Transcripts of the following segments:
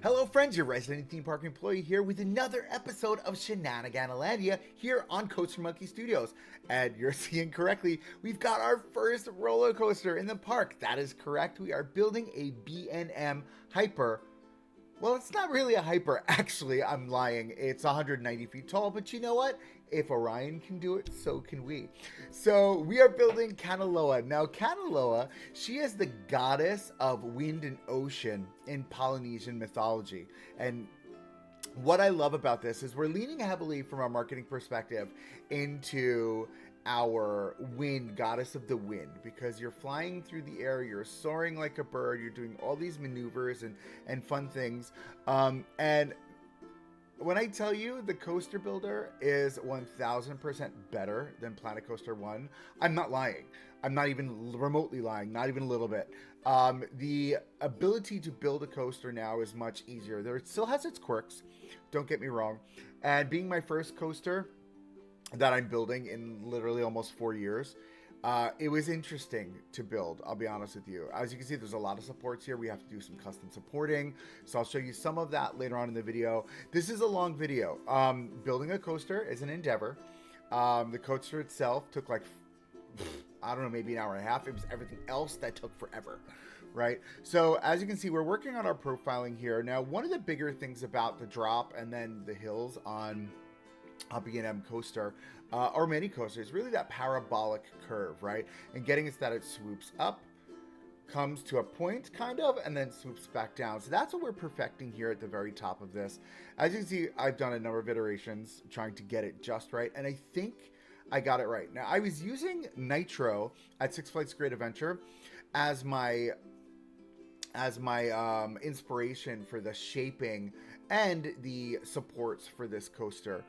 Hello friends, your resident theme park employee here with another episode of Shenaniganilandia here on Coaster Monkey Studios. And you're seeing correctly, we've got our first roller coaster in the park. That is correct, we are building a B&M Hyper. Well, it's not really a hyper, actually, I'm lying. It's 190 feet tall, but you know what? If Orion can do it, so can we. So we are building Kanaloa. Now, Kanaloa, she is the goddess of wind and ocean in Polynesian mythology. And what I love about this is we're leaning heavily from a marketing perspective into our wind, goddess of the wind, because you're flying through the air, you're soaring like a bird, you're doing all these maneuvers and fun things. And when I tell you the coaster builder is 1000% better than Planet Coaster 1, I'm not lying. I'm not even remotely lying, not even a little bit. The ability to build a coaster now is much easier. It still has its quirks, don't get me wrong. And being my first coaster that I'm building in literally almost 4 years, it was interesting to build, I'll be honest with you. As you can see, there's a lot of supports here. We have to do some custom supporting, so I'll show you some of that later on in the video. This is a long video. Building a coaster is an endeavor. The coaster itself took like, I don't know, maybe an hour and a half. It was everything else that took forever, right? So as you can see, we're working on our profiling here. Now, one of the bigger things about the drop and then the hills on a B&M coaster or mini coaster is really that parabolic curve, right? And getting it that it swoops up, comes to a point kind of, and then swoops back down. So that's what we're perfecting here at the very top of this. As you can see, I've done a number of iterations trying to get it just right, and I think I got it right. Now, I was using Nitro at Six Flags Great Adventure as my inspiration for the shaping and the supports for this coaster.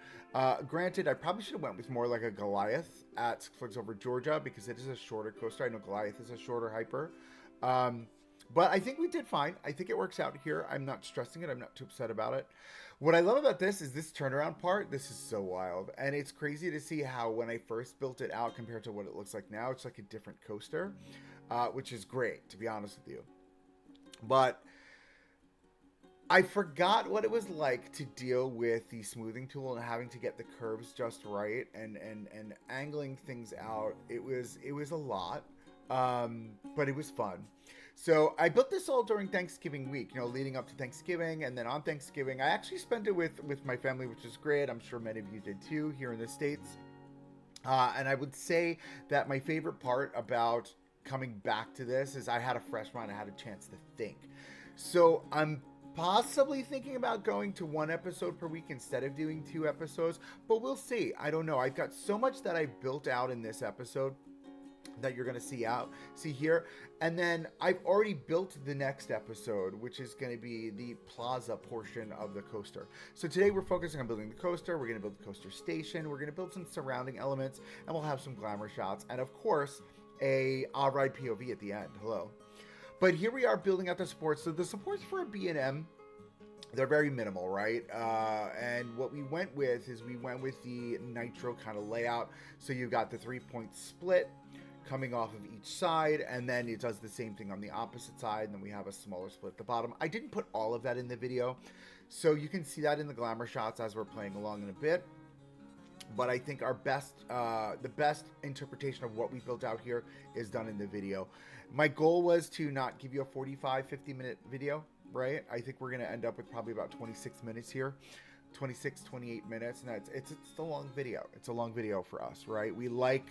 Granted, I probably should have went with more like a Goliath at Six Flags Over Georgia because it is a shorter coaster. I know Goliath is a shorter hyper. But I think we did fine. I think it works out here. I'm not stressing it. I'm not too upset about it. What I love about this is this turnaround part. This is so wild. And it's crazy to see how when I first built it out compared to what it looks like now, it's like a different coaster, which is great, to be honest with you. But I forgot what it was like to deal with the smoothing tool and having to get the curves just right and angling things out. It was a lot, but it was fun. So I built this all during Thanksgiving week, you know, leading up to Thanksgiving, and then on Thanksgiving, I actually spent it with my family, which is great. I'm sure many of you did too here in the States. And I would say that my favorite part about coming back to this is I had a fresh mind. I had a chance to think. So I'm possibly thinking about going to 1 episode per week instead of doing 2 episodes, but we'll see. I don't know. I've got so much that I built out in this episode that you're going to see here. And then I've already built the next episode, which is going to be the plaza portion of the coaster. So today we're focusing on building the coaster. We're going to build the coaster station. We're going to build some surrounding elements, and we'll have some glamour shots. And of course, a ride POV at the end. Hello. But here we are building out the supports. So the supports for a B&M, they're very minimal, right? And what we went with is we went with the Nitro kind of layout. So you've got the 3-point split coming off of each side, and then it does the same thing on the opposite side, and then we have a smaller split at the bottom. I didn't put all of that in the video, so you can see that in the glamour shots as we're playing along in a bit. But I think our the best interpretation of what we built out here is done in the video. My goal was to not give you a 50 minute video, right? I think we're going to end up with probably about 26 minutes here, 28 minutes. And it's a long video. It's a long video for us, right? We like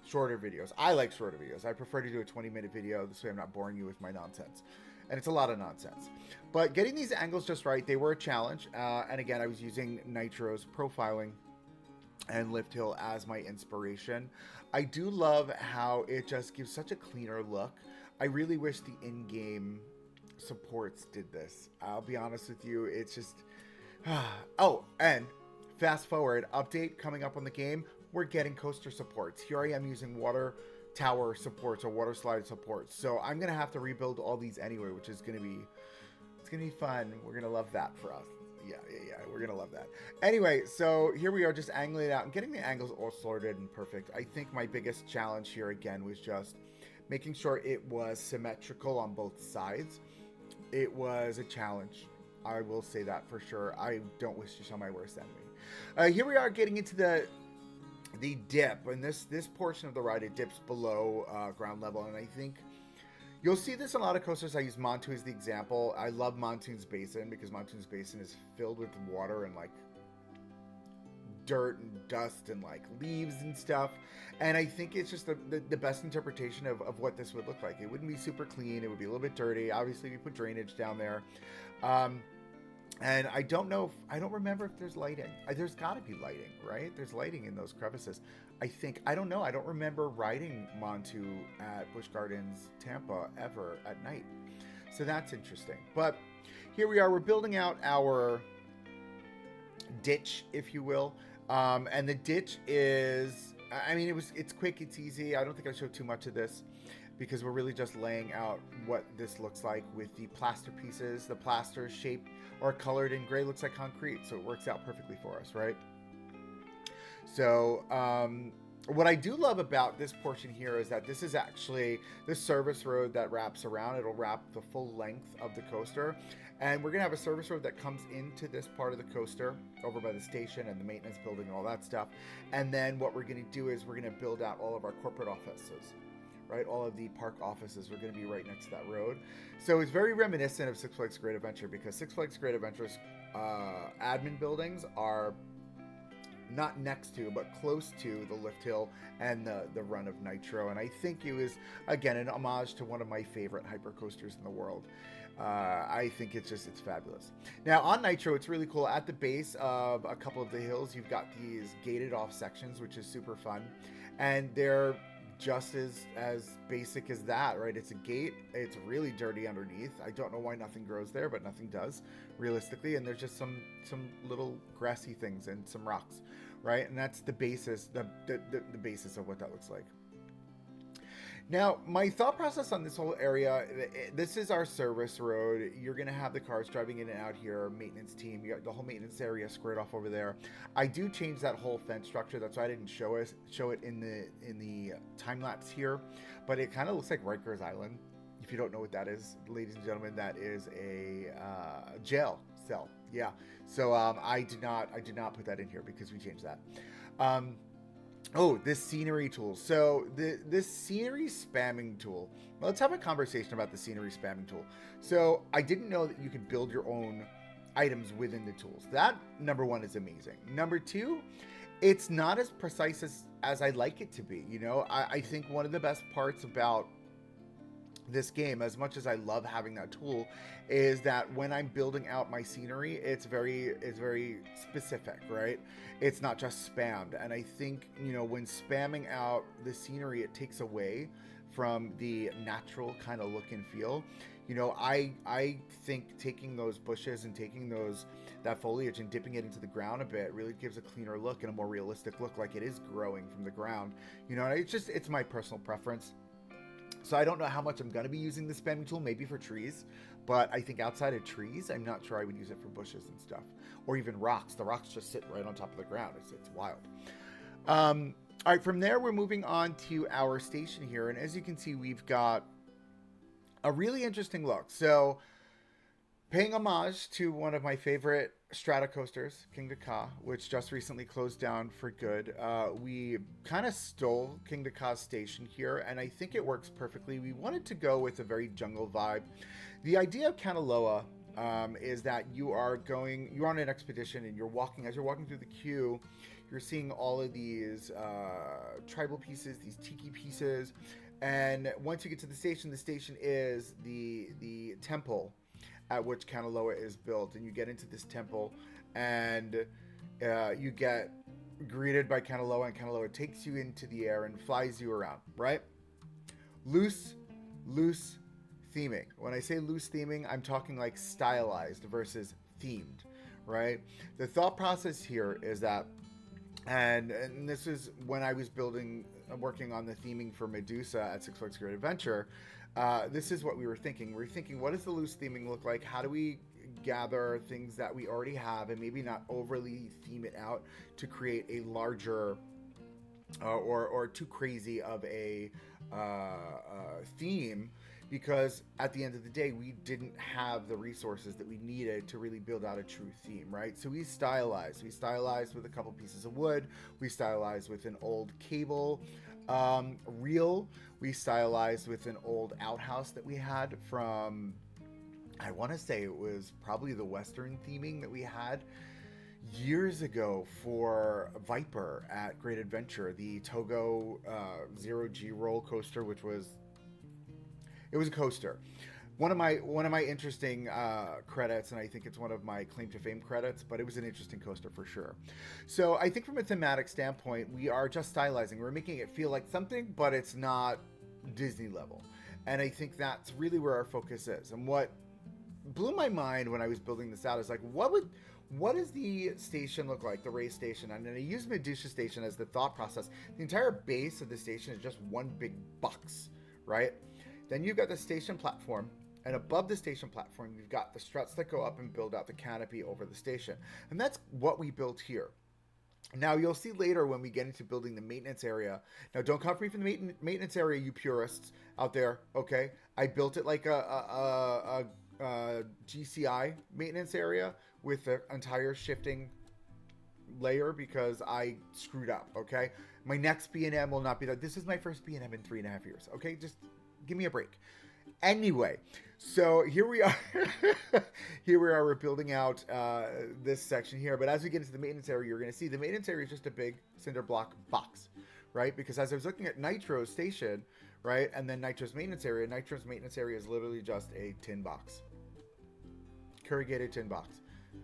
shorter videos. I like shorter videos. I prefer to do a 20-minute video. This way I'm not boring you with my nonsense. And it's a lot of nonsense. But getting these angles just right, they were a challenge. And again, I was using Nitro's profiling and Lift Hill as my inspiration. I do love how it just gives such a cleaner look. I really wish the in-game supports did this. I'll be honest with you, it's just oh, and fast forward update coming up on the game, we're getting coaster supports. Here I am using water tower supports or water slide supports, so I'm gonna have to rebuild all these anyway, which is gonna be fun. We're gonna love that for us. Yeah, we're gonna love that. Anyway, so here we are just angling it out and getting the angles all sorted and perfect. I think my biggest challenge here again was just making sure it was symmetrical on both sides. It was a challenge. I will say that for sure. I don't wish to show my worst enemy. Here we are getting into the dip, and this portion of the ride, it dips below ground level, and I think you'll see this in a lot of coasters. I use Montu as the example. I love Montune's Basin because Montune's Basin is filled with water and like dirt and dust and like leaves and stuff, and I think it's just the best interpretation of what this would look like. It wouldn't be super clean, it would be a little bit dirty. Obviously we put drainage down there, and I don't remember if there's lighting. There's got to be lighting, right? There's lighting in those crevices, I think. I don't know. I don't remember riding Montu at Busch Gardens Tampa ever at night, so that's interesting. But here we are. We're building out our ditch, if you will, and the ditch is, I mean, it's quick, it's easy. I don't think I showed too much of this because we're really just laying out what this looks like with the plaster pieces. The plaster shaped or colored in gray looks like concrete, so it works out perfectly for us, right? So what I do love about this portion here is that this is actually the service road that wraps around. It'll wrap the full length of the coaster, and we're gonna have a service road that comes into this part of the coaster over by the station and the maintenance building and all that stuff. And then what we're gonna do is we're gonna build out all of our corporate offices, right? All of the park offices are going to be right next to that road. So it's very reminiscent of Six Flags Great Adventure, because Six Flags Great Adventure's admin buildings are not next to, but close to the lift hill and the run of Nitro. And I think it was, again, an homage to one of my favorite hypercoasters in the world. I think it's fabulous. Now on Nitro, it's really cool. At the base of a couple of the hills, you've got these gated off sections, which is super fun. And they're just as basic as that, right? It's a gate. It's really dirty underneath. I don't know why nothing grows there, but nothing does, realistically. And there's just some little grassy things and some rocks, right? And that's the basis, the basis of what that looks like. Now, my thought process on this whole area, this is our service road. You're going to have the cars driving in and out here, maintenance team. You got the whole maintenance area squared off over there. I do change that whole fence structure. That's why I didn't show it in the time lapse here. But it kind of looks like Rikers Island. If you don't know what that is, ladies and gentlemen, that is a jail cell. Yeah. So I did not put that in here because we changed that. Oh, this scenery tool. So this scenery spamming tool. Let's have a conversation about the scenery spamming tool. So I didn't know that you could build your own items within the tools. That, number one, is amazing. Number two, it's not as precise as I'd like it to be. You know, I think one of the best parts about this game, as much as I love having that tool, is that when I'm building out my scenery, it's very specific, right? It's not just spammed. And I think, you know, when spamming out the scenery, it takes away from the natural kind of look and feel. You know, I think taking those bushes and taking that foliage and dipping it into the ground a bit really gives a cleaner look and a more realistic look, like it is growing from the ground. You know, and it's my personal preference. So I don't know how much I'm going to be using the spamming tool, maybe for trees, but I think outside of trees, I'm not sure I would use it for bushes and stuff, or even rocks. The rocks just sit right on top of the ground. It's wild. All right, from there, we're moving on to our station here. And as you can see, we've got a really interesting look. So paying homage to one of my favorite strata coasters, King de Ka, which just recently closed down for good. We kind of stole King de Ka's station here, and I think it works perfectly. We wanted to go with a very jungle vibe. The idea of Kanaloa is that you're on an expedition, and as you're walking through the queue, you're seeing all of these tribal pieces, these tiki pieces, and once you get to the station is the temple at which Kanaloa is built. And you get into this temple, and you get greeted by Kanaloa, and Kanaloa takes you into the air and flies you around, right? Loose theming. When I say loose theming, I'm talking like stylized versus themed, right? The thought process here is that, and this is when I was working on the theming for Medusa at Six Flags Great Adventure. This is what we were thinking. We were thinking, what does the loose theming look like? How do we gather things that we already have and maybe not overly theme it out to create a larger or too crazy of a theme because at the end of the day, we didn't have the resources that we needed to really build out a true theme, right? So we stylized. We stylized with a couple pieces of wood. We stylized with an old cable reel. We stylized with an old outhouse that we had from, I want to say it was probably the Western theming that we had years ago for Viper at Great Adventure, the Togo Zero G roller coaster, which was, it was a coaster. One of my interesting credits, and I think it's one of my claim to fame credits, but it was an interesting coaster for sure. So I think from a thematic standpoint, we are just stylizing. We're making it feel like something, but it's not Disney level. And I think that's really where our focus is. And what blew my mind when I was building this out is like, what does the station look like, the race station? And then I use Medusa Station as the thought process. The entire base of the station is just one big box, right? Then you've got the station platform, and above the station platform, you've got the struts that go up and build out the canopy over the station. And that's what we built here. Now, you'll see later when we get into building the maintenance area. Now, don't come for me from the maintenance area, you purists out there, okay? I built it like a GCI maintenance area with the entire shifting layer because I screwed up, okay? My next B&M will not be that. This is my first B&M in 3.5 years, okay? Just give me a break. Anyway, so here we are. Here we are. We're building out this section here. But as we get into the maintenance area, you're going to see the maintenance area is just a big cinder block box, right? Because as I was looking at Nitro's station, right, and then Nitro's maintenance area is literally just a tin box, corrugated tin box.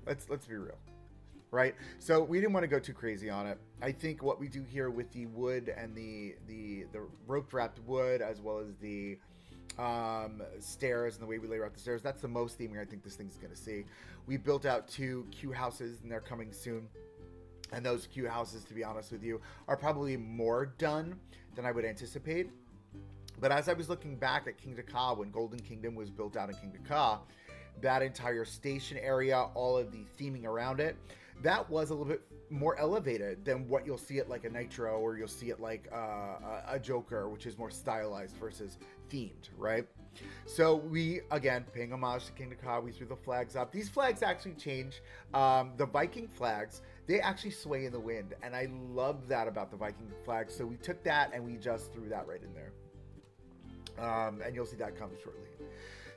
Let's be real, right? So we didn't want to go too crazy on it. I think what we do here with the wood and the rope wrapped wood, as well as the stairs and the way we lay out the stairs, that's the most theming I think this thing's going to see. We built out 2 Q houses, and they're coming soon. And those Q houses, to be honest with you, are probably more done than I would anticipate. But as I was looking back at Kingda Ka, when Golden Kingdom was built out in Kingda Ka, that entire station area, all of the theming around it, that was a little bit more elevated than what you'll see at like a Nitro, or you'll see it like a Joker, which is more stylized versus themed, right? So we, again, paying homage to Kingda Ka, we threw the flags up. These flags actually change. The Viking flags, they actually sway in the wind, and I love that about the Viking flags. So we took that and we just threw that right in there. And you'll see that coming shortly.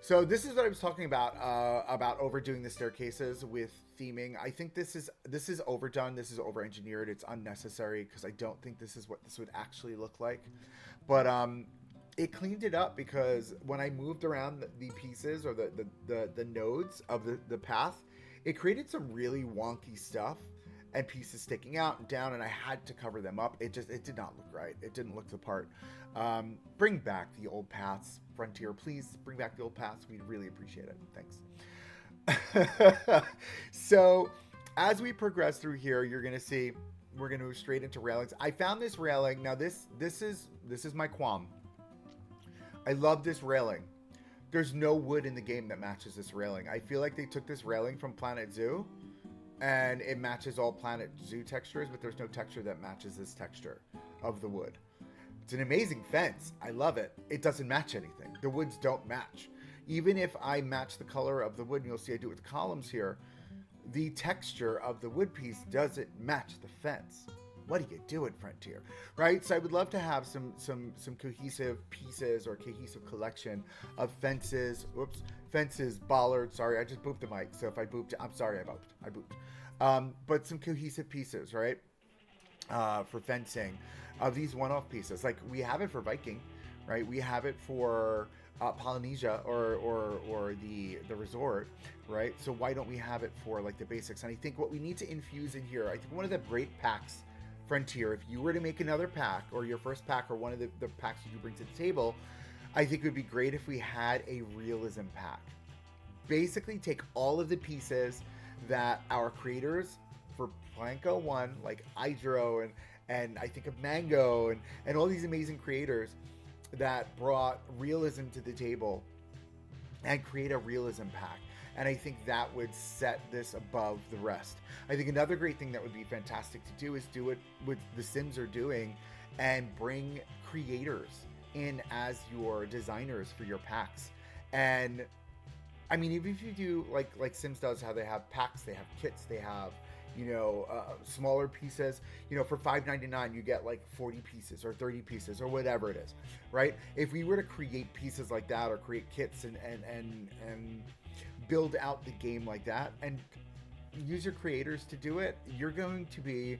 So this is what I was talking about overdoing the staircases with theming. I think this is overdone. This is over-engineered. It's unnecessary because I don't think this is what this would actually look like. But it cleaned it up because when I moved around the pieces or the nodes of the path, it created some really wonky stuff and pieces sticking out and down, and I had to cover them up. It did not look right. It didn't look the part. Bring back the old paths, Frontier. Please bring back the old paths. We'd really appreciate it. Thanks. So as we progress through here, you're going to see we're going to move straight into railings. I found this railing. Now this is my qualm. I love this railing. There's no wood in the game that matches this railing. I feel like they took this railing from Planet Zoo and it matches all Planet Zoo textures, but there's no texture that matches this texture of the wood. It's an amazing fence. I love it. It doesn't match anything. The woods don't match. Even if I match the color of the wood, and you'll see I do it with the columns here, the texture of the wood piece doesn't match the fence. What are you doing, Frontier? Right? So I would love to have some cohesive pieces or cohesive collection of fences. Whoops. Fences, bollards. Sorry, I just booped the mic. So if I booped, I'm sorry, I booped. But some cohesive pieces, right? For fencing of these one-off pieces. Like we have it for Viking, right? We have it for Polynesia or the resort, right? So why don't we have it for like the basics? And I think what we need to infuse in here, I think one of the great packs, Frontier, if you were to make another pack or your first pack or one of the packs that you bring to the table, I think it would be great if we had a realism pack. Basically take all of the pieces that our creators for Planko 1, like Hydro and I think of Mango and all these amazing creators that brought realism to the table and create a realism pack. And I think that would set this above the rest. I think another great thing that would be fantastic to do is do it what the Sims are doing and bring creators in as your designers for your packs. And I mean, even if you do like Sims does, how they have packs, they have kits, they have, smaller pieces. For $5.99 you get like 40 pieces or 30 pieces or whatever it is, right? If we were to create pieces like that or create kits and build out the game like that and use your creators to do it, you're going to be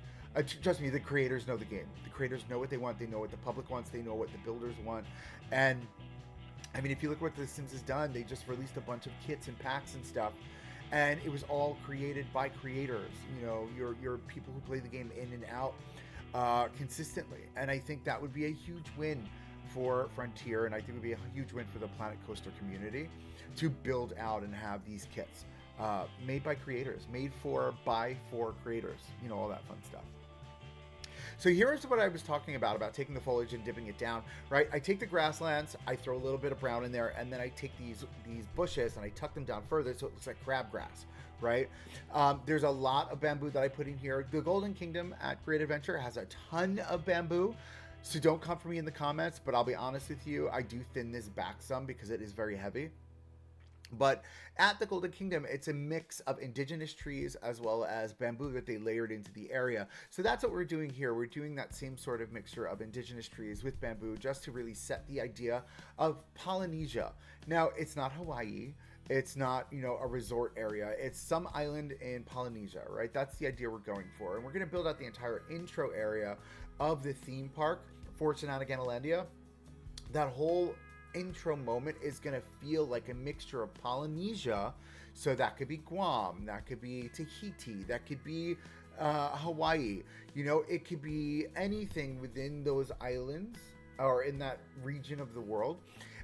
trust me, the creators know the game. The creators know what they want. They know what the public wants. They know what the builders want. And I mean, if you look what The Sims has done, they just released a bunch of kits and packs and stuff, and it was all created by creators. Your people who play the game in and out consistently. And I think that would be a huge win for Frontier, and I think it would be a huge win for the Planet Coaster community to build out and have these kits made by creators, by for creators. All that fun stuff. So here's what I was talking about taking the foliage and dipping it down, right? I take the grasslands, I throw a little bit of brown in there, and then I take these bushes and I tuck them down further so it looks like crabgrass, right? There's a lot of bamboo that I put in here. The Golden Kingdom at Great Adventure has a ton of bamboo, so don't come for me in the comments, but I'll be honest with you, I do thin this back some because it is very heavy. But at the Golden Kingdom, it's a mix of indigenous trees as well as bamboo that they layered into the area. So that's what we're doing here. We're doing that same sort of mixture of indigenous trees with bamboo just to really set the idea of Polynesia. Now, it's not Hawaii. It's not, a resort area. It's some island in Polynesia, right? That's the idea we're going for. And we're going to build out the entire intro area of the theme park for Shenaniganilandia. That whole intro moment is going to feel like a mixture of Polynesia. So that could be Guam, that could be Tahiti, that could be Hawaii. It could be anything within those islands or in that region of the world.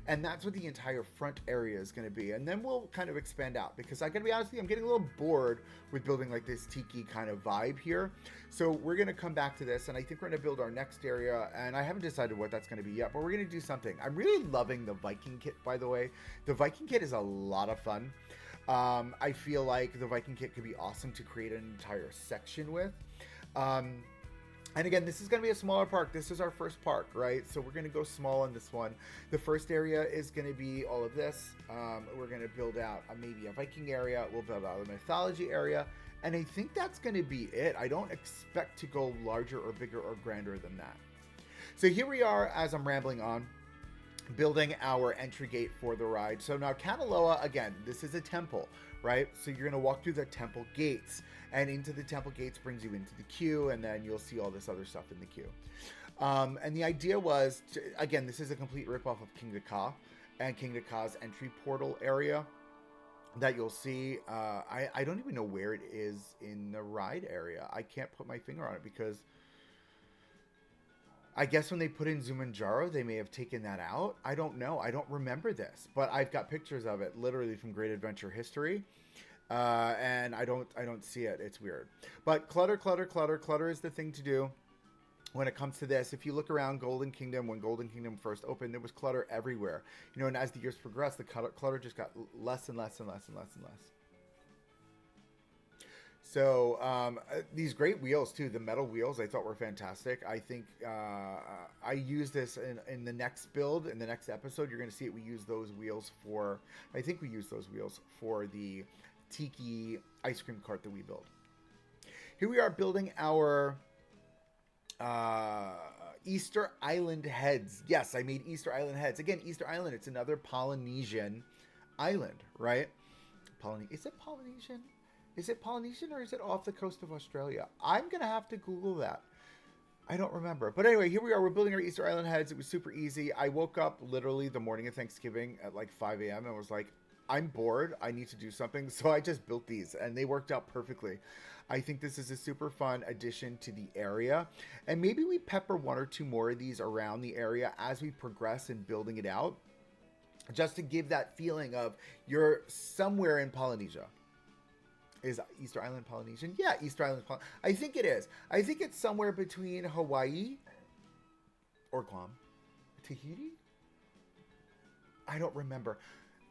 And that's what the entire front area is going to be. And then we'll kind of expand out, because I got to be honest with you, I'm getting a little bored with building like this tiki kind of vibe here. So we're going to come back to this, and I think we're going to build our next area. And I haven't decided what that's going to be yet, but we're going to do something. I'm really loving the Viking kit, by the way. The Viking kit is a lot of fun. I feel like the Viking kit could be awesome to create an entire section with. And again, this is going to be a smaller park. This is our first park, right? So we're going to go small on this one. The first area is going to be all of this. We're going to build out maybe a Viking area. We'll build out a mythology area. And I think that's going to be it. I don't expect to go larger or bigger or grander than that. So here we are, as I'm rambling on, building our entry gate for the ride. So now Kanaloa, again, this is a temple, right? So you're going to walk through the temple gates, and into the temple gates brings you into the queue, and then you'll see all this other stuff in the queue. And the idea was, again, this is a complete ripoff of King Ka and King Ka's entry portal area that you'll see. I don't even know where it is in the ride area. I can't put my finger on it because I guess when they put in Zumanjaro, they may have taken that out. I don't know. I don't remember this, but I've got pictures of it literally from Great Adventure history. And I don't see it. It's weird. But clutter is the thing to do when it comes to this. If you look around Golden Kingdom, when Golden Kingdom first opened, there was clutter everywhere. And as the years progressed, the clutter just got less and less and less and less and less. So these great wheels too, the metal wheels, I thought were fantastic. I think I use this in the next build, in the next episode. You're going to see it. We use those wheels for, I think we use those wheels for the tiki ice cream cart that we build. Here we are building our Easter Island heads. Yes, I made Easter Island heads. Again, Easter Island, it's another Polynesian island, right? Is it Polynesian? Is it Polynesian or is it off the coast of Australia? I'm going to have to Google that. I don't remember. But anyway, here we are. We're building our Easter Island heads. It was super easy. I woke up literally the morning of Thanksgiving at like 5 a.m. and was like, I'm bored. I need to do something. So I just built these and they worked out perfectly. I think this is a super fun addition to the area. And maybe we pepper one or two more of these around the area as we progress in building it out, just to give that feeling of you're somewhere in Polynesia. Is Easter Island Polynesian? Yeah, Easter Island. I think it is. I think it's somewhere between Hawaii or Guam. Tahiti? I don't remember.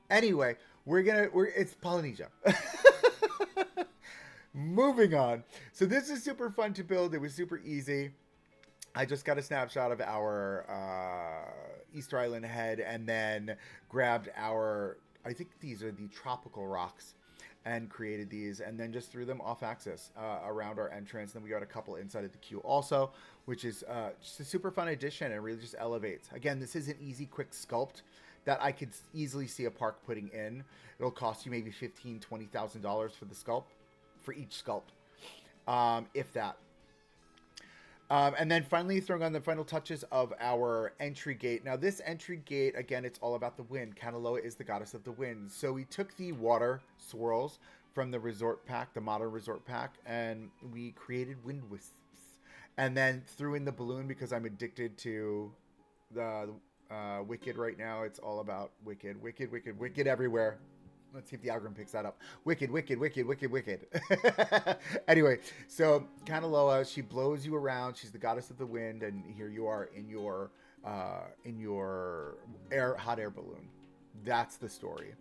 Anyway, it's Polynesia. Moving on. So this is super fun to build. It was super easy. I just got a snapshot of our Easter Island head, and then grabbed our, I think these are the tropical rocks, and created these, and then just threw them off axis around our entrance. Then we got a couple inside of the queue also, which is just a super fun addition and really just elevates. Again, this is an easy, quick sculpt that I could easily see a park putting in. It'll cost you maybe $15,000-$20,000 for the sculpt, for each sculpt, if that. And then finally throwing on the final touches of our entry gate. Now this entry gate, again, it's all about the wind. Kanaloa is the goddess of the wind. So we took the water swirls from the resort pack, the modern resort pack, and we created wind wisps. And then threw in the balloon because I'm addicted to the Wicked right now. It's all about Wicked, Wicked, Wicked, Wicked everywhere. Let's see if the algorithm picks that up. Wicked, wicked, wicked, wicked, wicked. Anyway, so Kanaloa, she blows you around. She's the goddess of the wind, and here you are in your hot air balloon. That's the story.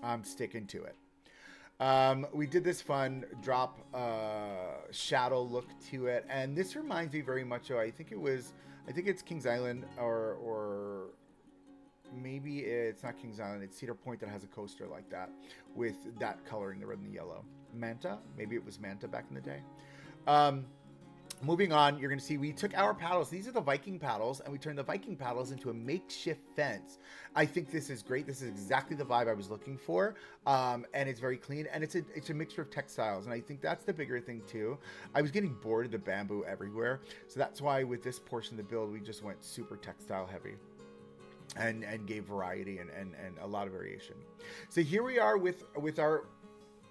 I'm sticking to it. We did this fun drop shadow look to it, and this reminds me very much of, I think it's Kings Island, or maybe it's not Kings Island, it's Cedar Point that has a coaster like that with that color in the red and the yellow. Manta? Maybe it was Manta back in the day. Moving on, you're going to see we took our paddles. These are the Viking paddles, and we turned the Viking paddles into a makeshift fence. I think this is great. This is exactly the vibe I was looking for, and it's very clean, and it's a mixture of textiles, and I think that's the bigger thing too. I was getting bored of the bamboo everywhere, so that's why with this portion of the build, we just went super textile heavy. And gave variety and a lot of variation. So here we are with our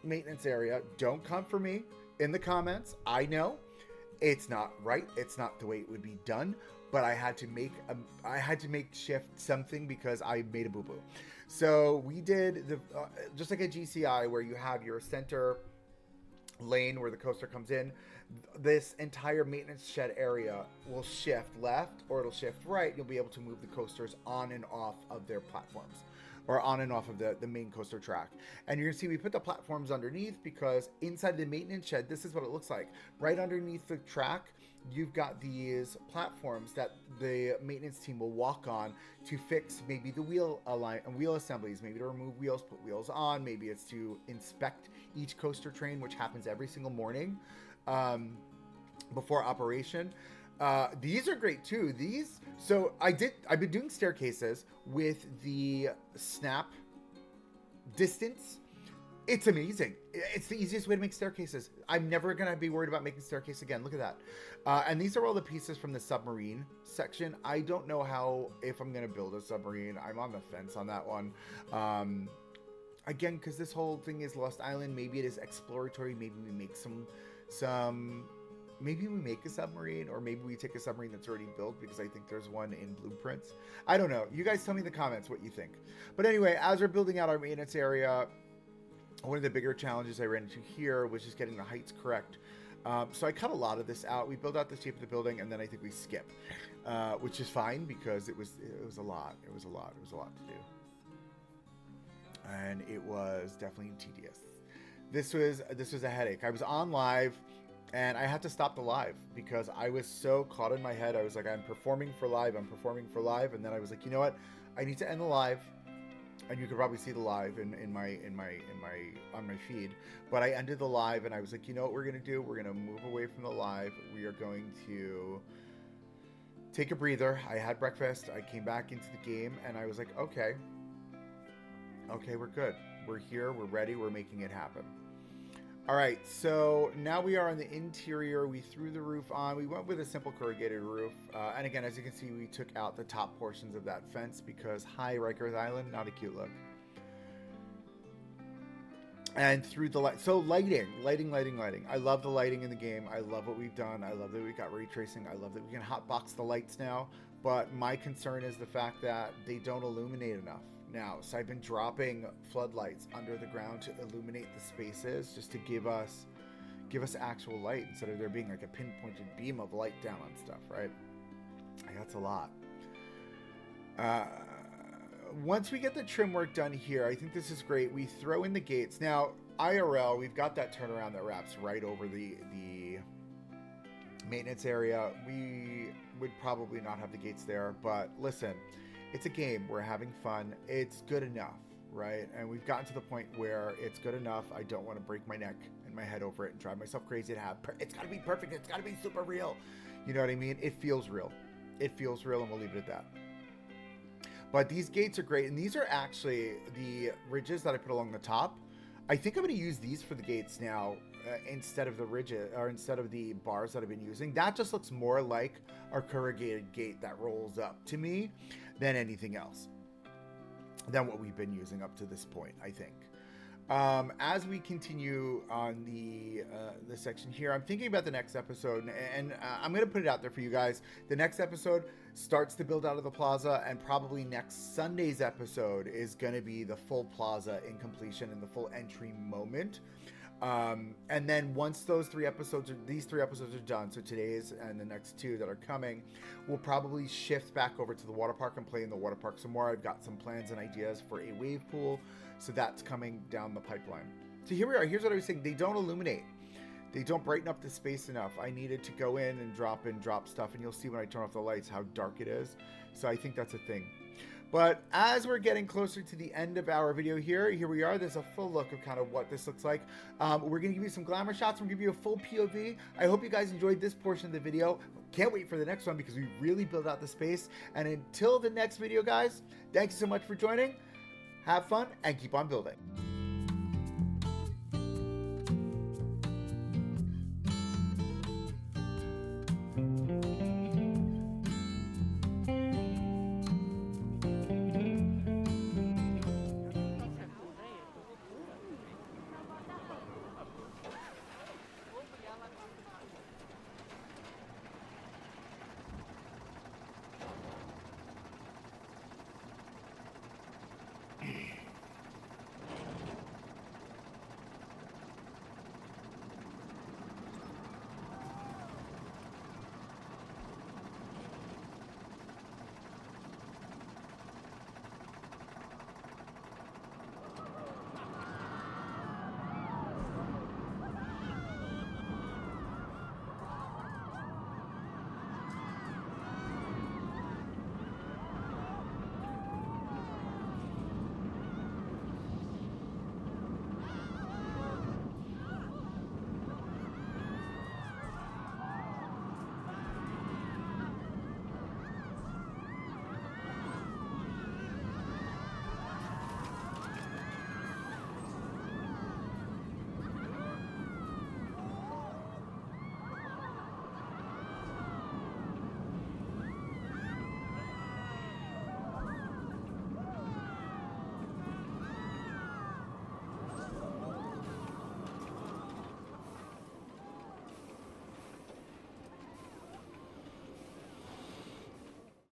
maintenance area. Don't come for me in the comments. I know it's not right. It's not the way it would be done. But I had to make shift something because I made a boo-boo. So we did the just like a GCI where you have your center lane where the coaster comes in. This entire maintenance shed area will shift left or it'll shift right. You'll be able to move the coasters on and off of their platforms, or on and off of the main coaster track. And you're gonna see we put the platforms underneath because inside the maintenance shed, this is what it looks like. Right underneath the track, you've got these platforms that the maintenance team will walk on to fix maybe the wheel assemblies, maybe to remove wheels, put wheels on, maybe it's to inspect each coaster train, which happens every single morning. Before operation. These are great too. I've been doing staircases with the snap distance. It's amazing. It's the easiest way to make staircases. I'm never going to be worried about making staircase again. Look at that. And these are all the pieces from the submarine section. I don't know if I'm going to build a submarine. I'm on the fence on that one. Again, because this whole thing is Lost Island. Maybe it is exploratory. Maybe we make maybe we make a submarine, or maybe we take a submarine that's already built, because I think there's one in blueprints. I don't know. You guys tell me in the comments what you think. But anyway, as we're building out our maintenance area, one of the bigger challenges I ran into here was just getting the heights correct. So I cut a lot of this out. We built out the shape of the building, and then I think we skip, which is fine because it was a lot. It was a lot to do. And it was definitely tedious. This was a headache. I was on live, and I had to stop the live because I was so caught in my head. I was like, I'm performing for live, and then I was like, you know what? I need to end the live, and you could probably see the live on my feed. But I ended the live, and I was like, you know what we're gonna do? We're gonna move away from the live. We are going to take a breather. I had breakfast. I came back into the game, and I was like, okay, we're good. We're here. We're ready. We're making it happen. All right, so now we are on the interior. We threw the roof on. We went with a simple corrugated roof. And again, as you can see, we took out the top portions of that fence because, hi, Rikers Island, not a cute look. And through the light. So lighting. I love the lighting in the game. I love what we've done. I love that we got ray tracing. I love that we can hotbox the lights now. But my concern is the fact that they don't illuminate enough now. So I've been dropping floodlights under the ground to illuminate the spaces, just to give us actual light instead of there being like a pinpointed beam of light down on stuff, right? That's a lot. Once we get the trim work done here, I think this is great. We throw in the gates. Now, IRL, we've got that turnaround that wraps right over the maintenance area, we would probably not have the gates there. But listen, it's a game. We're having fun. It's good enough, right? And we've gotten to the point where it's good enough. I don't want to break my neck and my head over it and drive myself crazy to have. It's got to be perfect. It's got to be super real. You know what I mean? It feels real. It feels real, and we'll leave it at that. But these gates are great, and these are actually the ridges that I put along the top. I think I'm going to use these for the gates now instead of the ridges, or instead of the bars that I've been using. That just looks more like our corrugated gate that rolls up to me than anything else, than what we've been using up to this point, I think. As we continue on the section here, I'm thinking about the next episode, and I'm going to put it out there for you guys. The next episode starts to build out of the plaza, and probably next Sunday's episode is going to be the full plaza in completion and the full entry moment. And then once these 3 episodes are done, so today's and the next 2 that are coming, we'll probably shift back over to the water park and play in the water park some more. I've got some plans and ideas for a wave pool, so that's coming down the pipeline. So here we are. Here's what I was saying. They don't illuminate. They don't brighten up the space enough. I needed to go in and drop stuff, and you'll see when I turn off the lights how dark it is. So I think that's a thing. But as we're getting closer to the end of our video here we are. There's a full look of kind of what this looks like. We're going to give you some glamour shots. We're going to give you a full POV. I hope you guys enjoyed this portion of the video. Can't wait for the next one because we really built out the space. And until the next video, guys, thank you so much for joining. Have fun and keep on building.